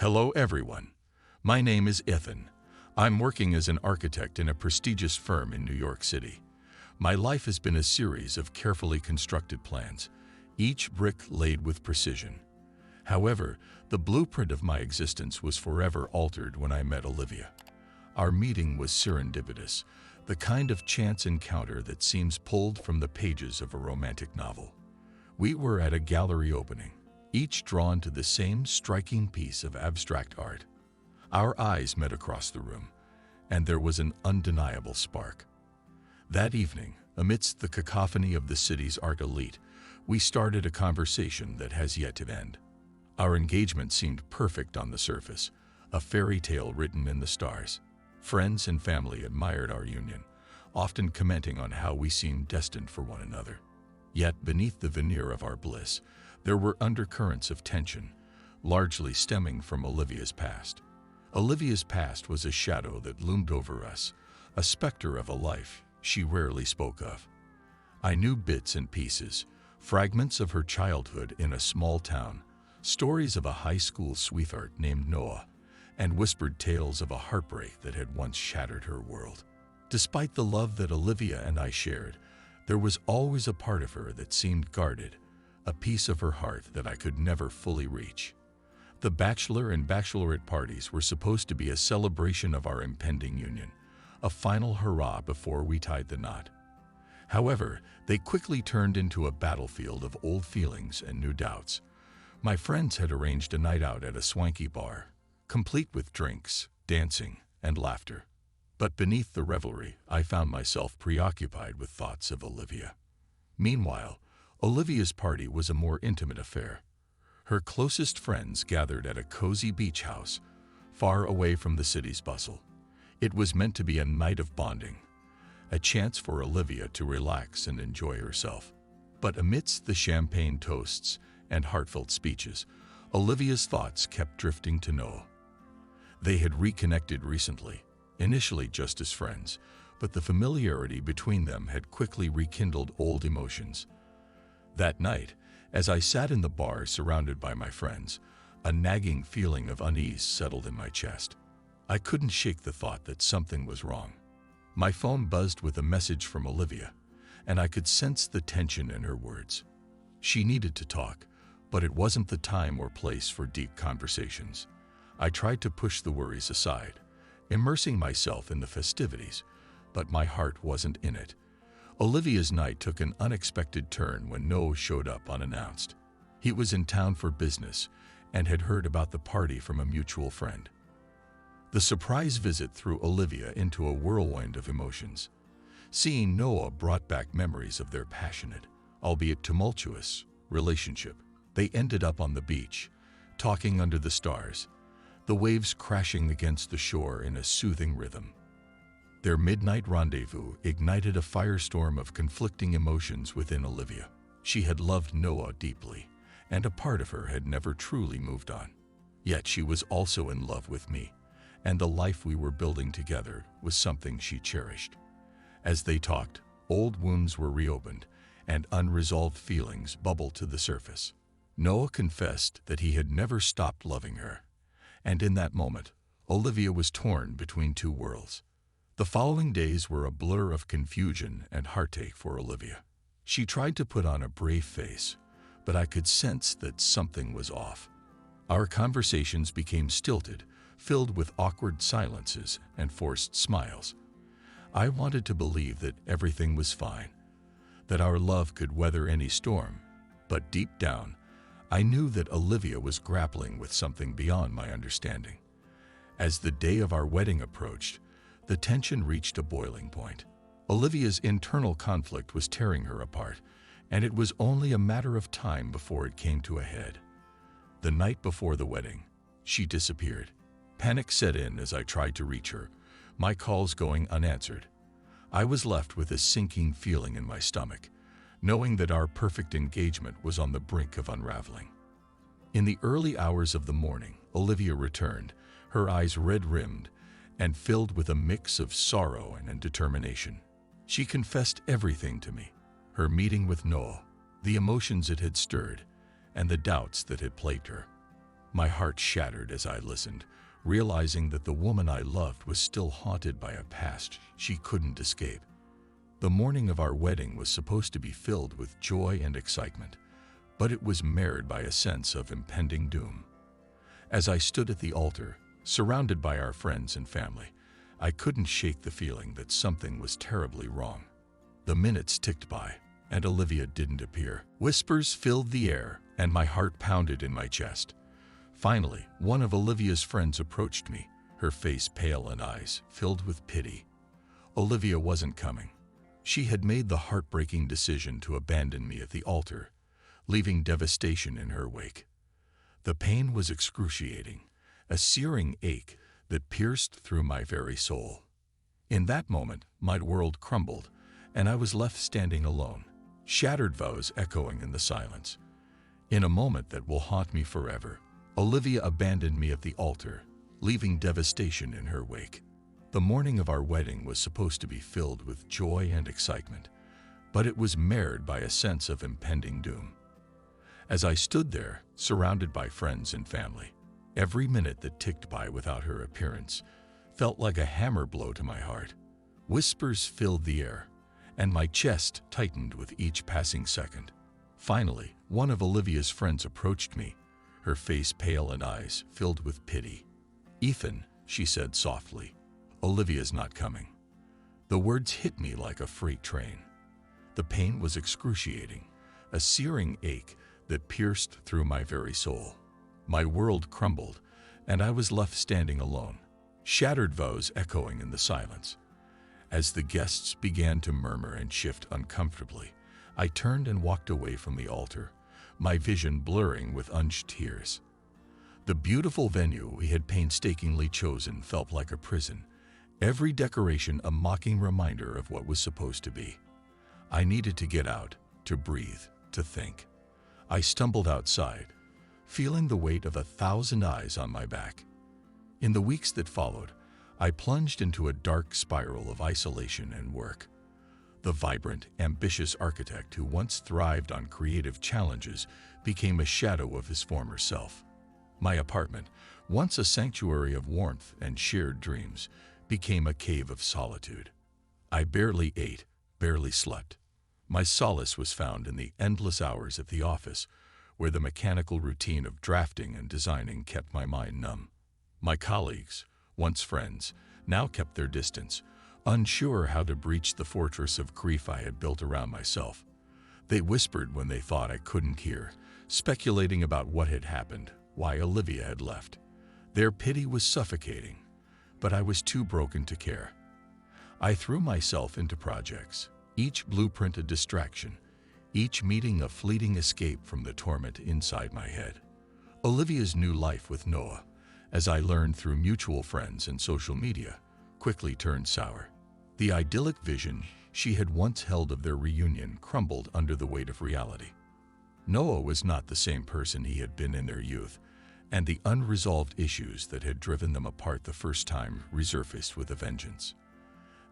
Hello everyone. My name is Ethan. I'm working as an architect in a prestigious firm in New York City. My life has been a series of carefully constructed plans, each brick laid with precision. However, the blueprint of my existence was forever altered when I met Olivia. Our meeting was serendipitous, the kind of chance encounter that seems pulled from the pages of a romantic novel. We were at a gallery opening, each drawn to the same striking piece of abstract art. Our eyes met across the room, and there was an undeniable spark. That evening, amidst the cacophony of the city's art elite, we started a conversation that has yet to end. Our engagement seemed perfect on the surface, a fairy tale written in the stars. Friends and family admired our union, often commenting on how we seemed destined for one another. Yet beneath the veneer of our bliss, there were undercurrents of tension, largely stemming from Olivia's past. Olivia's past was a shadow that loomed over us, a specter of a life she rarely spoke of. I knew bits and pieces, fragments of her childhood in a small town, stories of a high school sweetheart named Noah, and whispered tales of a heartbreak that had once shattered her world. Despite the love that Olivia and I shared, there was always a part of her that seemed guarded, a piece of her heart that I could never fully reach. The bachelor and bachelorette parties were supposed to be a celebration of our impending union, a final hurrah before we tied the knot. However, they quickly turned into a battlefield of old feelings and new doubts. My friends had arranged a night out at a swanky bar, complete with drinks, dancing, and laughter. But beneath the revelry, I found myself preoccupied with thoughts of Olivia. Meanwhile, Olivia's party was a more intimate affair. Her closest friends gathered at a cozy beach house, far away from the city's bustle. It was meant to be a night of bonding, a chance for Olivia to relax and enjoy herself. But amidst the champagne toasts and heartfelt speeches, Olivia's thoughts kept drifting to Noah. They had reconnected recently, initially just as friends, but the familiarity between them had quickly rekindled old emotions. That night, as I sat in the bar surrounded by my friends, a nagging feeling of unease settled in my chest. I couldn't shake the thought that something was wrong. My phone buzzed with a message from Olivia, and I could sense the tension in her words. She needed to talk, but it wasn't the time or place for deep conversations. I tried to push the worries aside, immersing myself in the festivities, but my heart wasn't in it. Olivia's night took an unexpected turn when Noah showed up unannounced. He was in town for business and had heard about the party from a mutual friend. The surprise visit threw Olivia into a whirlwind of emotions. Seeing Noah brought back memories of their passionate, albeit tumultuous, relationship. They ended up on the beach, talking under the stars, the waves crashing against the shore in a soothing rhythm. Their midnight rendezvous ignited a firestorm of conflicting emotions within Olivia. She had loved Noah deeply, and a part of her had never truly moved on. Yet she was also in love with me, and the life we were building together was something she cherished. As they talked, old wounds were reopened, and unresolved feelings bubbled to the surface. Noah confessed that he had never stopped loving her, and in that moment, Olivia was torn between two worlds. The following days were a blur of confusion and heartache for Olivia. She tried to put on a brave face, but I could sense that something was off. Our conversations became stilted, filled with awkward silences and forced smiles. I wanted to believe that everything was fine, that our love could weather any storm, but deep down, I knew that Olivia was grappling with something beyond my understanding. As the day of our wedding approached, the tension reached a boiling point. Olivia's internal conflict was tearing her apart, and it was only a matter of time before it came to a head. The night before the wedding, she disappeared. Panic set in as I tried to reach her, my calls going unanswered. I was left with a sinking feeling in my stomach, knowing that our perfect engagement was on the brink of unraveling. In the early hours of the morning, Olivia returned, her eyes red-rimmed, and filled with a mix of sorrow and determination. She confessed everything to me, her meeting with Noah, the emotions it had stirred, and the doubts that had plagued her. My heart shattered as I listened, realizing that the woman I loved was still haunted by a past she couldn't escape. The morning of our wedding was supposed to be filled with joy and excitement, but it was marred by a sense of impending doom. As I stood at the altar, surrounded by our friends and family, I couldn't shake the feeling that something was terribly wrong. The minutes ticked by, and Olivia didn't appear. Whispers filled the air, and my heart pounded in my chest. Finally, one of Olivia's friends approached me, her face pale and eyes filled with pity. Olivia wasn't coming. She had made the heartbreaking decision to abandon me at the altar, leaving devastation in her wake. The pain was excruciating, a searing ache that pierced through my very soul. In that moment, my world crumbled, and I was left standing alone, shattered vows echoing in the silence. In a moment that will haunt me forever, Olivia abandoned me at the altar, leaving devastation in her wake. The morning of our wedding was supposed to be filled with joy and excitement, but it was marred by a sense of impending doom. As I stood there, surrounded by friends and family, every minute that ticked by without her appearance felt like a hammer blow to my heart. Whispers filled the air, and my chest tightened with each passing second. Finally, one of Olivia's friends approached me, her face pale and eyes filled with pity. "Ethan," she said softly, "Olivia's not coming." The words hit me like a freight train. The pain was excruciating, a searing ache that pierced through my very soul. My world crumbled, and I was left standing alone, shattered vows echoing in the silence. As the guests began to murmur and shift uncomfortably, I turned and walked away from the altar, my vision blurring with unused tears. The beautiful venue we had painstakingly chosen felt like a prison, every decoration a mocking reminder of what was supposed to be. I needed to get out, to breathe, to think. I stumbled outside, feeling the weight of 1,000 eyes on my back. In the weeks that followed, I plunged into a dark spiral of isolation and work. The vibrant, ambitious architect who once thrived on creative challenges became a shadow of his former self. My apartment, once a sanctuary of warmth and shared dreams, became a cave of solitude. I barely ate, barely slept. My solace was found in the endless hours at the office, where the mechanical routine of drafting and designing kept my mind numb. My colleagues, once friends, now kept their distance, unsure how to breach the fortress of grief I had built around myself. They whispered when they thought I couldn't hear, speculating about what had happened, why Olivia had left. Their pity was suffocating, but I was too broken to care. I threw myself into projects, each blueprint a distraction, each meeting a fleeting escape from the torment inside my head. Olivia's new life with Noah, as I learned through mutual friends and social media, quickly turned sour. The idyllic vision she had once held of their reunion crumbled under the weight of reality. Noah was not the same person he had been in their youth, and the unresolved issues that had driven them apart the first time resurfaced with a vengeance.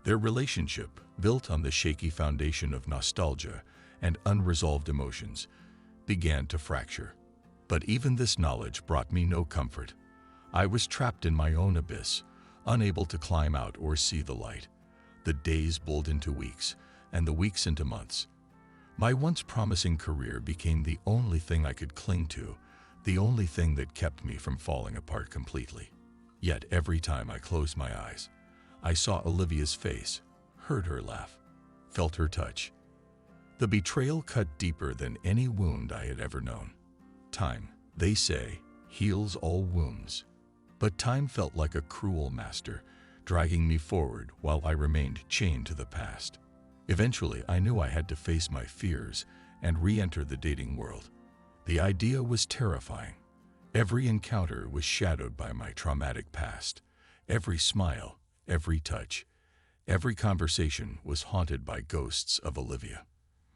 Their relationship, built on the shaky foundation of nostalgia and unresolved emotions, began to fracture. But even this knowledge brought me no comfort. I was trapped in my own abyss, unable to climb out or see the light. The days bled into weeks, and the weeks into months. My once promising career became the only thing I could cling to, the only thing that kept me from falling apart completely. Yet every time I closed my eyes, I saw Olivia's face, heard her laugh, felt her touch. The betrayal cut deeper than any wound I had ever known. Time, they say, heals all wounds. But time felt like a cruel master, dragging me forward while I remained chained to the past. Eventually, I knew I had to face my fears and re-enter the dating world. The idea was terrifying. Every encounter was shadowed by my traumatic past. Every smile, every touch, every conversation was haunted by ghosts of Olivia.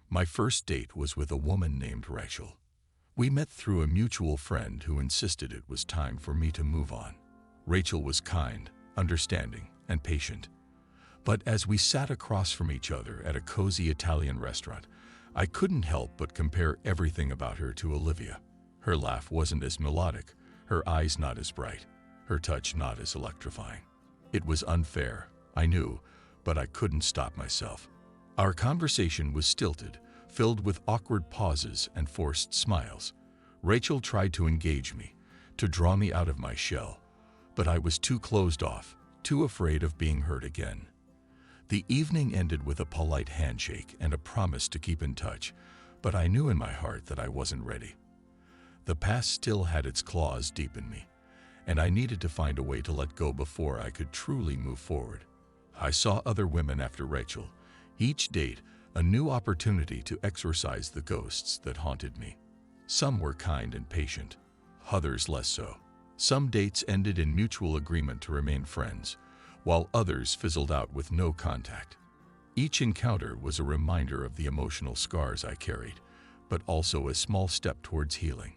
My first date was with a woman named Rachel. We met through a mutual friend who insisted it was time for me to move on. Rachel was kind, understanding, and patient. But as we sat across from each other at a cozy Italian restaurant, I couldn't help but compare everything about her to Olivia. Her laugh wasn't as melodic, her eyes not as bright, her touch not as electrifying. It was unfair, I knew, but I couldn't stop myself. Our conversation was stilted, filled with awkward pauses and forced smiles. Rachel tried to engage me, to draw me out of my shell, but I was too closed off, too afraid of being hurt again. The evening ended with a polite handshake and a promise to keep in touch, but I knew in my heart that I wasn't ready. The past still had its claws deep in me, and I needed to find a way to let go before I could truly move forward. I saw other women after Rachel, each date a new opportunity to exorcise the ghosts that haunted me. Some were kind and patient, others less so. Some dates ended in mutual agreement to remain friends, while others fizzled out with no contact. Each encounter was a reminder of the emotional scars I carried, but also a small step towards healing.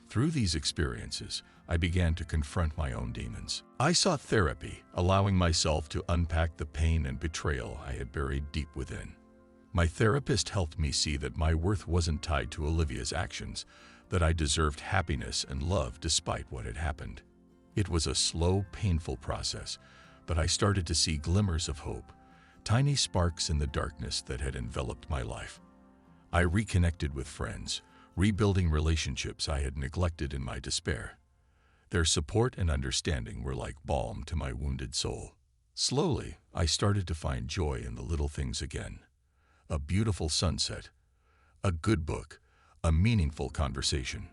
Through these experiences, I began to confront my own demons. I sought therapy, allowing myself to unpack the pain and betrayal I had buried deep within. My therapist helped me see that my worth wasn't tied to Olivia's actions, that I deserved happiness and love despite what had happened. It was a slow, painful process, but I started to see glimmers of hope, tiny sparks in the darkness that had enveloped my life. I reconnected with friends, rebuilding relationships I had neglected in my despair. Their support and understanding were like balm to my wounded soul. Slowly, I started to find joy in the little things again. A beautiful sunset, a good book, a meaningful conversation.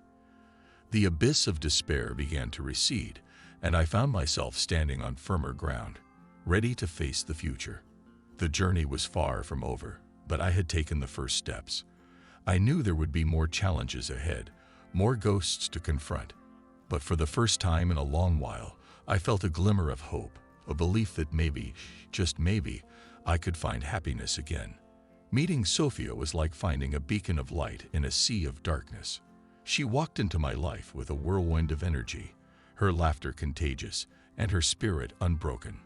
The abyss of despair began to recede, and I found myself standing on firmer ground, ready to face the future. The journey was far from over, but I had taken the first steps. I knew there would be more challenges ahead, more ghosts to confront. But for the first time in a long while, I felt a glimmer of hope, a belief that maybe, just maybe, I could find happiness again. Meeting Sophia was like finding a beacon of light in a sea of darkness. She walked into my life with a whirlwind of energy, her laughter contagious, and her spirit unbroken.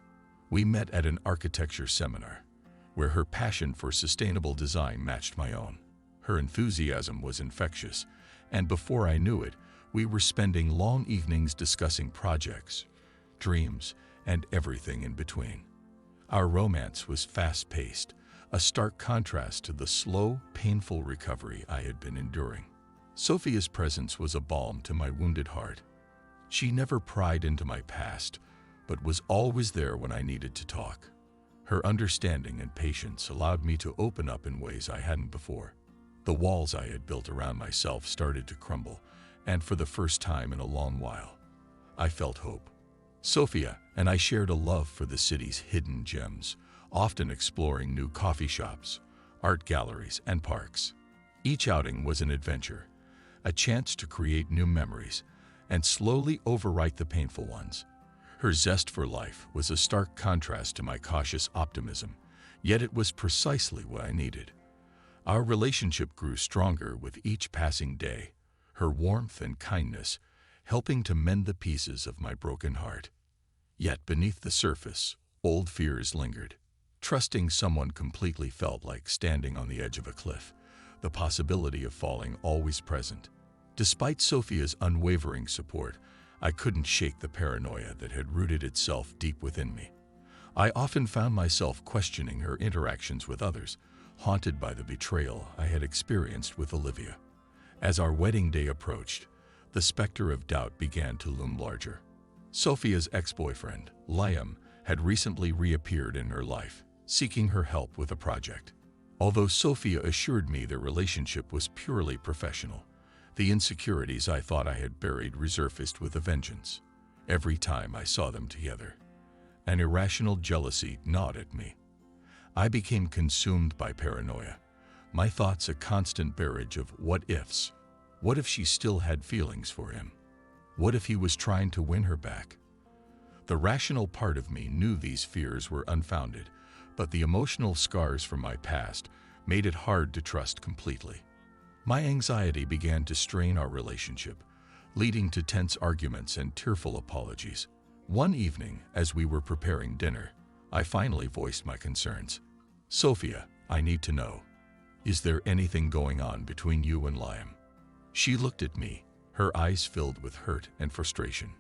We met at an architecture seminar, where her passion for sustainable design matched my own. Her enthusiasm was infectious, and before I knew it, we were spending long evenings discussing projects, dreams, and everything in between. Our romance was fast-paced, a stark contrast to the slow, painful recovery I had been enduring. Sophia's presence was a balm to my wounded heart. She never pryed into my past, but was always there when I needed to talk. Her understanding and patience allowed me to open up in ways I hadn't before. The walls I had built around myself started to crumble, and for the first time in a long while, I felt hope. Sophia and I shared a love for the city's hidden gems, often exploring new coffee shops, art galleries, and parks. Each outing was an adventure, a chance to create new memories and slowly overwrite the painful ones. Her zest for life was a stark contrast to my cautious optimism, yet it was precisely what I needed. Our relationship grew stronger with each passing day, her warmth and kindness helping to mend the pieces of my broken heart. Yet beneath the surface, old fears lingered. Trusting someone completely felt like standing on the edge of a cliff, the possibility of falling always present. Despite Sophia's unwavering support, I couldn't shake the paranoia that had rooted itself deep within me. I often found myself questioning her interactions with others, haunted by the betrayal I had experienced with Olivia. As our wedding day approached, the specter of doubt began to loom larger. Sophia's ex-boyfriend, Liam, had recently reappeared in her life, seeking her help with a project. Although Sophia assured me their relationship was purely professional, the insecurities I thought I had buried resurfaced with a vengeance. Every time I saw them together, an irrational jealousy gnawed at me. I became consumed by paranoia, my thoughts a constant barrage of what-ifs. What if she still had feelings for him? What if he was trying to win her back? The rational part of me knew these fears were unfounded, but the emotional scars from my past made it hard to trust completely. My anxiety began to strain our relationship, leading to tense arguments and tearful apologies. One evening, as we were preparing dinner, I finally voiced my concerns. "Sophia, I need to know. Is there anything going on between you and Liam?" She looked at me, her eyes filled with hurt and frustration.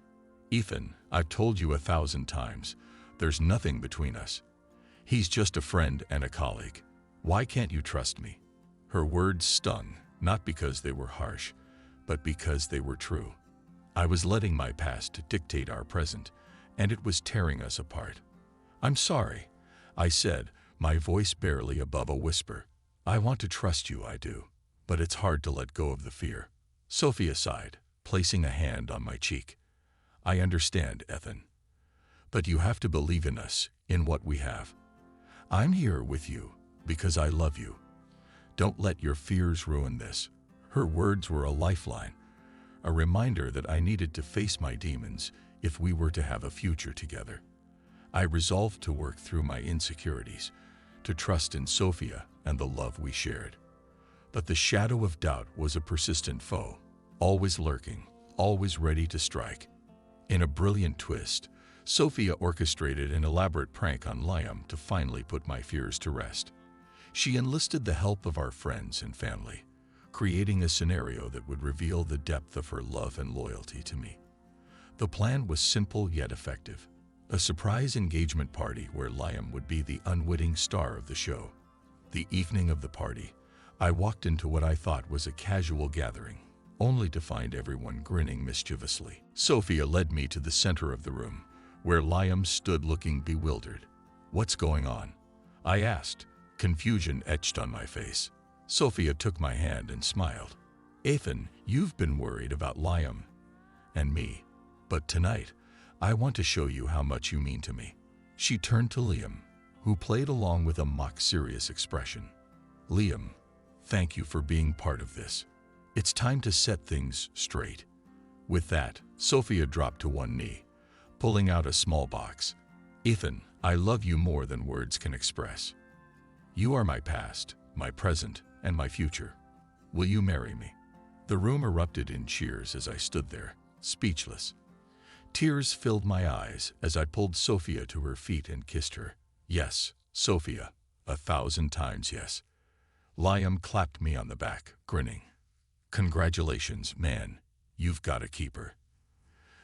"Ethan, I've told you 1,000 times, there's nothing between us. He's just a friend and a colleague. Why can't you trust me?" Her words stung, not because they were harsh, but because they were true. I was letting my past dictate our present, and it was tearing us apart. "I'm sorry," I said, my voice barely above a whisper. "I want to trust you, I do, but it's hard to let go of the fear." Sophia sighed, placing a hand on my cheek. "I understand, Ethan. But you have to believe in us, in what we have. I'm here with you because I love you. Don't let your fears ruin this." Her words were a lifeline, a reminder that I needed to face my demons if we were to have a future together. I resolved to work through my insecurities, to trust in Sophia and the love we shared. But the shadow of doubt was a persistent foe, always lurking, always ready to strike. In a brilliant twist, Sophia orchestrated an elaborate prank on Liam to finally put my fears to rest. She enlisted the help of our friends and family, creating a scenario that would reveal the depth of her love and loyalty to me. The plan was simple yet effective: a surprise engagement party where Liam would be the unwitting star of the show. The evening of the party, I walked into what I thought was a casual gathering, only to find everyone grinning mischievously. Sophia led me to the center of the room, where Liam stood looking bewildered. "What's going on?" I asked, confusion etched on my face. Sophia took my hand and smiled. "Ethan, you've been worried about Liam and me, but tonight, I want to show you how much you mean to me." She turned to Liam, who played along with a mock-serious expression. "Liam, thank you for being part of this. It's time to set things straight." With that, Sophia dropped to one knee, pulling out a small box. "Ethan, I love you more than words can express. You are my past, my present, and my future. Will you marry me?" The room erupted in cheers as I stood there, speechless. Tears filled my eyes as I pulled Sophia to her feet and kissed her. "Yes, Sophia, 1,000 times yes." Liam clapped me on the back, grinning. "Congratulations, man. You've got a keeper."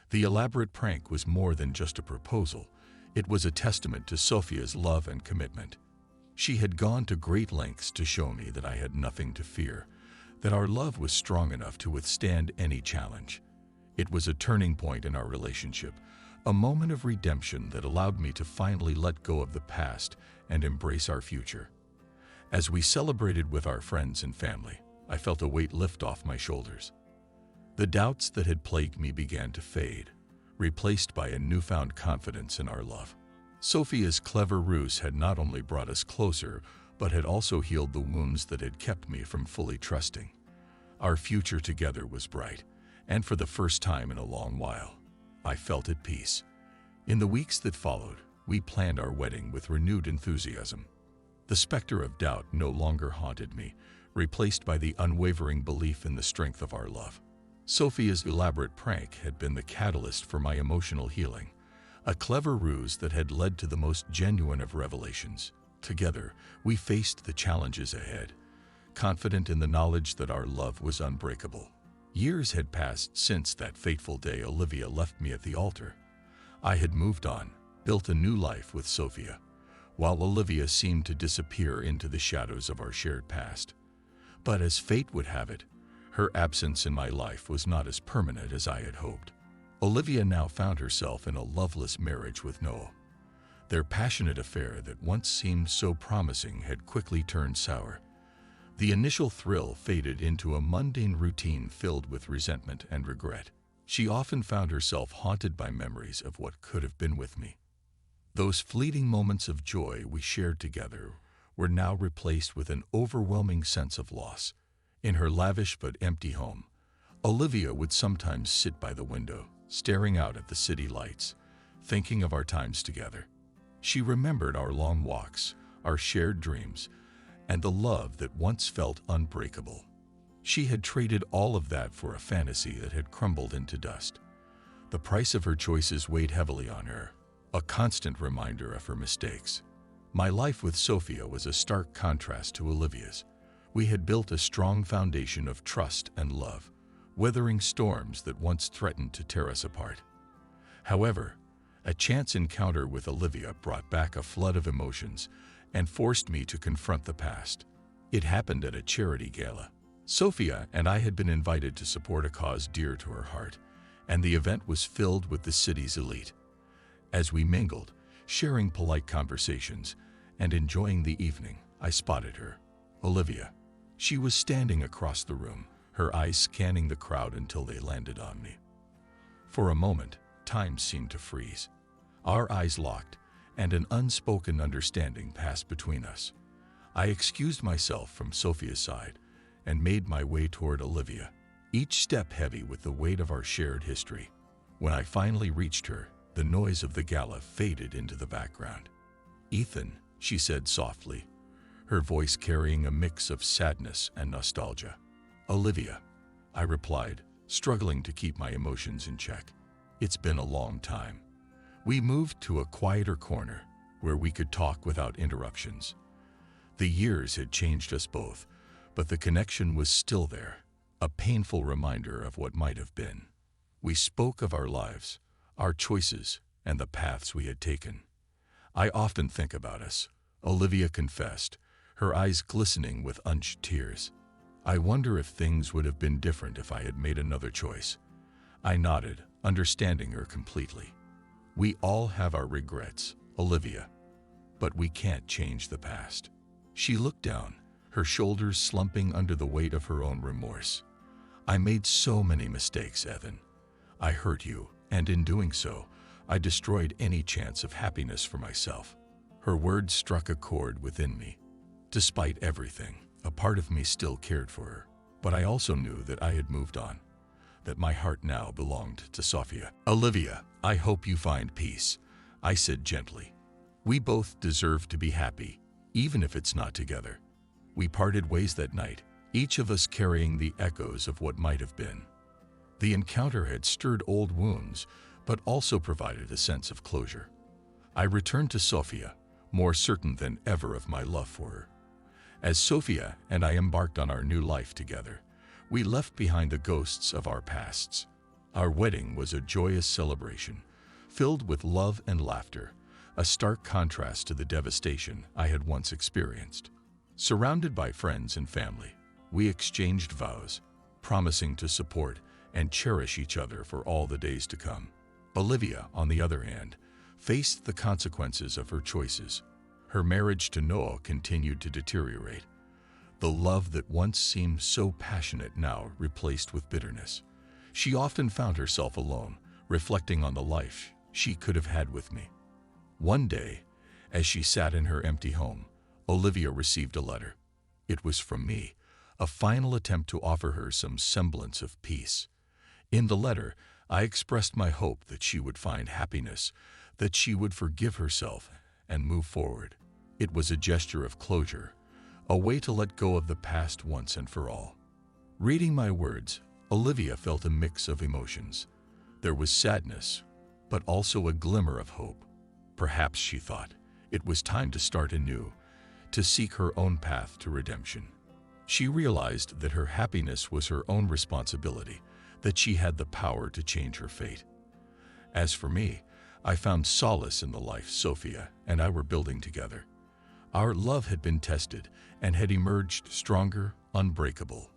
The elaborate prank was more than just a proposal. It was a testament to Sophia's love and commitment. She had gone to great lengths to show me that I had nothing to fear, that our love was strong enough to withstand any challenge. It was a turning point in our relationship, a moment of redemption that allowed me to finally let go of the past and embrace our future. As we celebrated with our friends and family, I felt a weight lift off my shoulders. The doubts that had plagued me began to fade, replaced by a newfound confidence in our love. Sophia's clever ruse had not only brought us closer, but had also healed the wounds that had kept me from fully trusting. Our future together was bright, and for the first time in a long while, I felt at peace. In the weeks that followed, we planned our wedding with renewed enthusiasm. The specter of doubt no longer haunted me, replaced by the unwavering belief in the strength of our love. Sophia's elaborate prank had been the catalyst for my emotional healing, a clever ruse that had led to the most genuine of revelations. Together, we faced the challenges ahead, confident in the knowledge that our love was unbreakable. Years had passed since that fateful day Olivia left me at the altar. I had moved on, built a new life with Sophia, while Olivia seemed to disappear into the shadows of our shared past. But as fate would have it, her absence in my life was not as permanent as I had hoped. Olivia now found herself in a loveless marriage with Noah. Their passionate affair that once seemed so promising had quickly turned sour. The initial thrill faded into a mundane routine filled with resentment and regret. She often found herself haunted by memories of what could have been with me. Those fleeting moments of joy we shared together were now replaced with an overwhelming sense of loss. In her lavish but empty home, Olivia would sometimes sit by the window, staring out at the city lights, thinking of our times together. She remembered our long walks, our shared dreams, and the love that once felt unbreakable. She had traded all of that for a fantasy that had crumbled into dust. The price of her choices weighed heavily on her, a constant reminder of her mistakes. My life with Sophia was a stark contrast to Olivia's. We had built a strong foundation of trust and love, weathering storms that once threatened to tear us apart. However, a chance encounter with Olivia brought back a flood of emotions and forced me to confront the past. It happened at a charity gala. Sophia and I had been invited to support a cause dear to her heart, and the event was filled with the city's elite. As we mingled, sharing polite conversations and enjoying the evening, I spotted her, Olivia. She was standing across the room, her eyes scanning the crowd until they landed on me. For a moment, time seemed to freeze. Our eyes locked, and an unspoken understanding passed between us. I excused myself from Sophia's side and made my way toward Olivia, each step heavy with the weight of our shared history. When I finally reached her, the noise of the gala faded into the background. "Ethan," she said softly, her voice carrying a mix of sadness and nostalgia. "Olivia," I replied, struggling to keep my emotions in check. "It's been a long time." We moved to a quieter corner where we could talk without interruptions. The years had changed us both, but the connection was still there, a painful reminder of what might have been. We spoke of our lives, our choices, and the paths we had taken. "I often think about us," Olivia confessed, her eyes glistening with unshed tears. "I wonder if things would have been different if I had made another choice." I nodded, understanding her completely. "We all have our regrets, Olivia, but we can't change the past." She looked down, her shoulders slumping under the weight of her own remorse. "I made so many mistakes, Evan. I hurt you, and in doing so, I destroyed any chance of happiness for myself." Her words struck a chord within me. Despite everything, a part of me still cared for her, but I also knew that I had moved on, that my heart now belonged to Sophia. "Olivia, I hope you find peace," I said gently. "We both deserve to be happy, even if it's not together." We parted ways that night, each of us carrying the echoes of what might have been. The encounter had stirred old wounds, but also provided a sense of closure. I returned to Sophia, more certain than ever of my love for her. As Sophia and I embarked on our new life together, we left behind the ghosts of our pasts. Our wedding was a joyous celebration, filled with love and laughter, a stark contrast to the devastation I had once experienced. Surrounded by friends and family, we exchanged vows, promising to support and cherish each other for all the days to come. Olivia, on the other hand, faced the consequences of her choices. Her marriage to Noah continued to deteriorate. The love that once seemed so passionate now replaced with bitterness. She often found herself alone, reflecting on the life she could have had with me. One day, as she sat in her empty home, Olivia received a letter. It was from me, a final attempt to offer her some semblance of peace. In the letter, I expressed my hope that she would find happiness, that she would forgive herself and move forward. It was a gesture of closure, a way to let go of the past once and for all. Reading my words, Olivia felt a mix of emotions. There was sadness, but also a glimmer of hope. Perhaps, she thought, it was time to start anew, to seek her own path to redemption. She realized that her happiness was her own responsibility, that she had the power to change her fate. As for me, I found solace in the life Sophia and I were building together. Our love had been tested and had emerged stronger, unbreakable.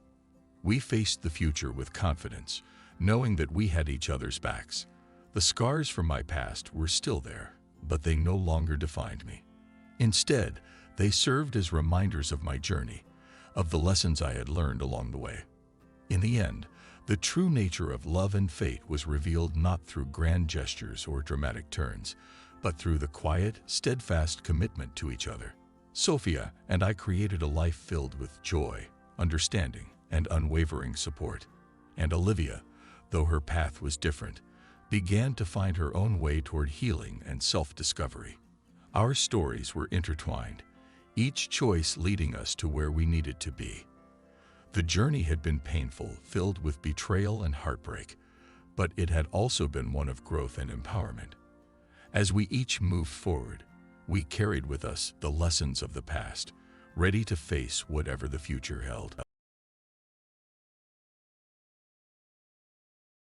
We faced the future with confidence, knowing that we had each other's backs. The scars from my past were still there, but they no longer defined me. Instead, they served as reminders of my journey, of the lessons I had learned along the way. In the end, the true nature of love and fate was revealed not through grand gestures or dramatic turns, but through the quiet, steadfast commitment to each other. Sophia and I created a life filled with joy, understanding, and unwavering support. And Olivia, though her path was different, began to find her own way toward healing and self-discovery. Our stories were intertwined, each choice leading us to where we needed to be. The journey had been painful, filled with betrayal and heartbreak, but it had also been one of growth and empowerment. As we each moved forward, we carried with us the lessons of the past, ready to face whatever the future held.